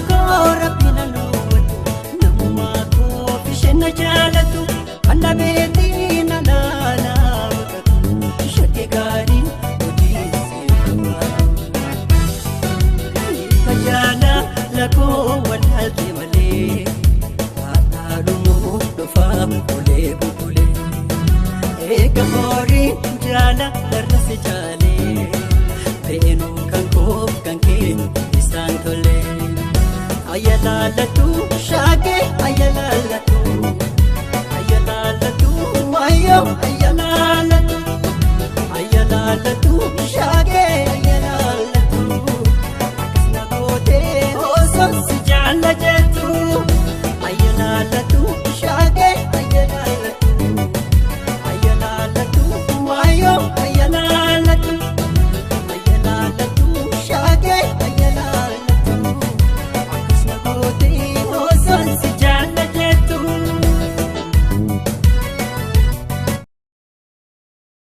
ko rabbina luwatu namuma ko fishena jalatu anda betina lala wakatu shake gari fajana lako walhaqi male atalumu dofa kule kule eka hori jala darse jale benu kan ko kan ke isan tole ayala latu shage ayala latu mayo ayala latu shage ayala latu akasna kote osa sijala